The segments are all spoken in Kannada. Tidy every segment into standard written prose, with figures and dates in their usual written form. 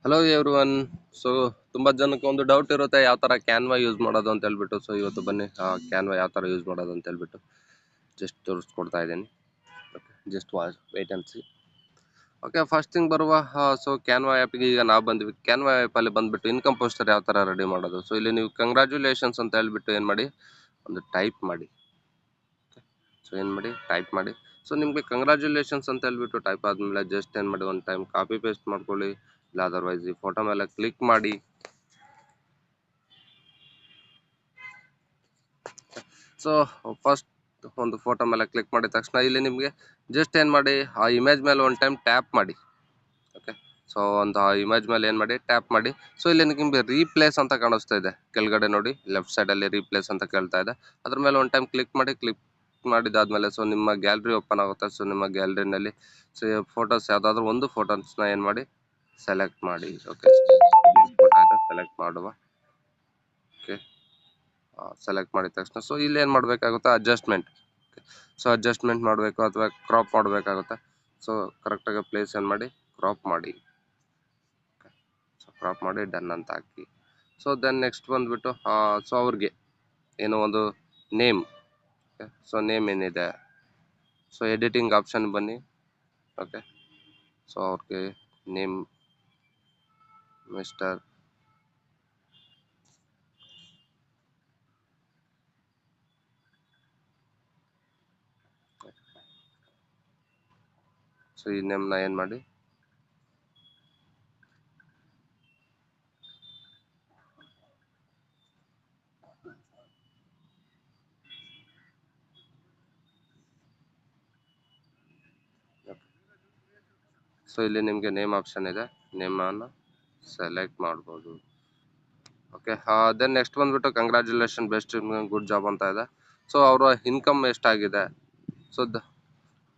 Hello everyone. ಸೊ ತುಂಬ ಜನಕ್ಕೆ ಒಂದು ಡೌಟ್ ಇರುತ್ತೆ ಯಾವ ಥರ ಕ್ಯಾನ್ವಾ ಯೂಸ್ ಮಾಡೋದು ಅಂತ ಹೇಳ್ಬಿಟ್ಟು. ಸೊ ಇವತ್ತು ಬನ್ನಿ ಕ್ಯಾನ್ವಾ ಯಾವ ಥರ ಯೂಸ್ ಮಾಡೋದು ಅಂತ ಹೇಳ್ಬಿಟ್ಟು ಜಸ್ಟ್ ತೋರಿಸ್ಕೊಡ್ತಾ ಇದ್ದೀನಿ. Okay, just wait and see. Okay, first thing ಬರುವ ಸೊ ಕ್ಯಾನ್ವಾ ಆ್ಯಪಿಗೆ ಈಗ ನಾವು ಬಂದ್ವಿ. ಕ್ಯಾನ್ವಾ ಆ್ಯಪಲ್ಲಿ ಬಂದುಬಿಟ್ಟು ಇನ್ಕಮ್ ಪೋಸ್ಟರ್ ಯಾವ ಥರ ರೆಡಿ ಮಾಡೋದು. ಸೊ ಇಲ್ಲಿ ನೀವು ಕಂಗ್ರ್ಯಾಚುಲೇಷನ್ಸ್ ಅಂತ ಹೇಳ್ಬಿಟ್ಟು ಏನು ಮಾಡಿ, ಒಂದು ಟೈಪ್ ಮಾಡಿ. ಸೊ ಏನು ಮಾಡಿ, ಟೈಪ್ ಮಾಡಿ. ಸೊ ನಿಮಗೆ ಕಂಗ್ರ್ಯಾಚುಲೇಷನ್ಸ್ ಅಂತ ಹೇಳ್ಬಿಟ್ಟು ಟೈಪ್ ಆದಮೇಲೆ ಜಸ್ಟ್ ಏನು ಮಾಡಿ, ಒಂದು ಟೈಮ್ ಕಾಪಿ ಪೇಸ್ಟ್ ಮಾಡ್ಕೊಳ್ಳಿ. ಇಲ್ಲ ಅದರ್ವೈಸ್ ಈ ಫೋಟೋ ಮೇಲೆ ಕ್ಲಿಕ್ ಮಾಡಿ. ಸೊ ಫಸ್ಟ್ ಒಂದು ಫೋಟೋ ಮೇಲೆ ಕ್ಲಿಕ್ ಮಾಡಿದ ತಕ್ಷಣ ಇಲ್ಲಿ ನಿಮಗೆ ಜಸ್ಟ್ ಏನು ಮಾಡಿ, ಆ ಇಮೇಜ್ ಮೇಲೆ ಒಂದು ಟೈಮ್ ಟ್ಯಾಪ್ ಮಾಡಿ. ಓಕೆ, ಸೊ ಒಂದು ಆ ಇಮೇಜ್ ಮೇಲೆ ಏನು ಮಾಡಿ, ಟ್ಯಾಪ್ ಮಾಡಿ. ಸೊ ಇಲ್ಲಿ ನಿಮಗೆ ರೀಪ್ಲೇಸ್ ಅಂತ ಕಾಣಿಸ್ತಾ ಇದೆ ಕೆಳಗಡೆ ನೋಡಿ, ಲೆಫ್ಟ್ ಸೈಡಲ್ಲಿ ರೀಪ್ಲೇಸ್ ಅಂತ ಕೇಳ್ತಾ ಇದೆ. ಅದ್ರ ಮೇಲೆ ಒಂದು ಟೈಮ್ ಕ್ಲಿಕ್ ಮಾಡಿ. ಕ್ಲಿಕ್ ಮಾಡಿದಾದ್ಮೇಲೆ ಸೊ ನಿಮ್ಮ ಗ್ಯಾಲರಿ ಓಪನ್ ಆಗುತ್ತೆ. ಸೊ ನಿಮ್ಮ ಗ್ಯಾಲರಿನಲ್ಲಿ ಸೊ ಫೋಟೋಸ್ ಯಾವುದಾದ್ರೂ ಒಂದು ಫೋಟೋಸ್ನ ಏನು ಮಾಡಿ, ಸೆಲೆಕ್ಟ್ ಮಾಡಿ. ಓಕೆ, ಸೆಲೆಕ್ಟ್ ಮಾಡುವ. ಓಕೆ, ಸೆಲೆಕ್ಟ್ ಮಾಡಿದ ತಕ್ಷಣ ಸೊ ಇಲ್ಲಿ ಏನು ಮಾಡಬೇಕಾಗುತ್ತೆ, ಅಡ್ಜಸ್ಟ್ಮೆಂಟ್. ಸೊ ಅಡ್ಜಸ್ಟ್ಮೆಂಟ್ ಮಾಡಬೇಕು ಅಥವಾ ಕ್ರಾಪ್ ಮಾಡಬೇಕಾಗುತ್ತೆ. ಸೊ ಕರೆಕ್ಟಾಗಿ ಪ್ಲೇಸ್ ಏನು ಮಾಡಿ, ಕ್ರಾಪ್ ಮಾಡಿ. ಸೊ ಕ್ರಾಪ್ ಮಾಡಿ ಡನ್ ಅಂತ ಹಾಕಿ. ಸೊ ದೆನ್ ನೆಕ್ಸ್ಟ್ ಬಂದುಬಿಟ್ಟು ಸೊ ಅವ್ರಿಗೆ ಏನೋ ಒಂದು ನೇಮ್. ಸೊ ನೇಮ್ ಏನಿದೆ, ಸೊ ಎಡಿಟಿಂಗ್ ಆಪ್ಷನ್ ಬನ್ನಿ. ಓಕೆ, ಸೊ ಅವ್ರಿಗೆ ನೇಮ್ ಮಿಸ್ಟರ್ ಸೊ ಈ ನೇಮ್ನ ಏನು ಮಾಡಿ, ಸೊ ಇಲ್ಲಿ ನಿಮಗೆ ನೇಮ್ ಆಪ್ಷನ್ ಇದೆ, ನೇಮನ್ನು ಸೆಲೆಕ್ಟ್ ಮಾಡ್ಬೋದು. ಓಕೆ, ದೆನ್ ನೆಕ್ಸ್ಟ್ ಬಂದುಬಿಟ್ಟು ಕಂಗ್ರ್ಯಾಚುಲೇಷನ್ ಬೆಸ್ಟ್ ಗುಡ್ ಜಾಬ್ ಅಂತ ಇದೆ. ಸೊ ಅವರ ಇನ್ಕಮ್ ಎಷ್ಟಾಗಿದೆ, ಸೊ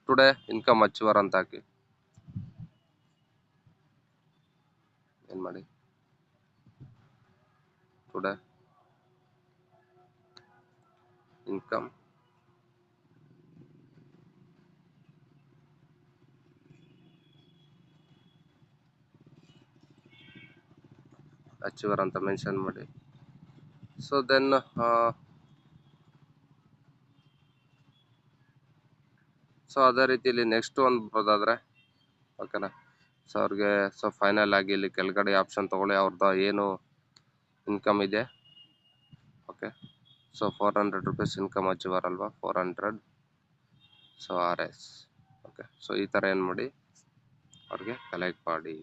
ಟುಡೇ ಇನ್ಕಮ್ ಅಚೀವರ್ ಅಂತ ಹಾಕಿ. ಏನು ಮಾಡಿ, ಟುಡೇ ಇನ್ಕಮ್ ಅಚೀವರ್ ಅಂತ ಮೆನ್ಷನ್ ಮಾಡಿ. ಸೊ ದೆನ್ ಸೊ ಅದೇ ರೀತಿಯಲ್ಲಿ ನೆಕ್ಸ್ಟ್ ಒಂದು ಬರೋದಾದರೆ, ಓಕೆನಾ. ಸೊ ಅವ್ರಿಗೆ ಸೊ ಫೈನಲ್ ಆಗಿ ಇಲ್ಲಿ ಕೆಳಗಡೆ ಆಪ್ಷನ್ ತೊಗೊಳ್ಳಿ, ಅವ್ರದ್ದು ಏನು ಇನ್ಕಮ್ ಇದೆ. Okay, so 400 rupees income achiever ಅಲ್ವಾ, 400. So RS. ಓಕೆ, ಸೊ ಈ ಥರ ಏನು ಮಾಡಿ ಅವ್ರಿಗೆ ಕಲೆಕ್ಟ್ ಮಾಡಿ.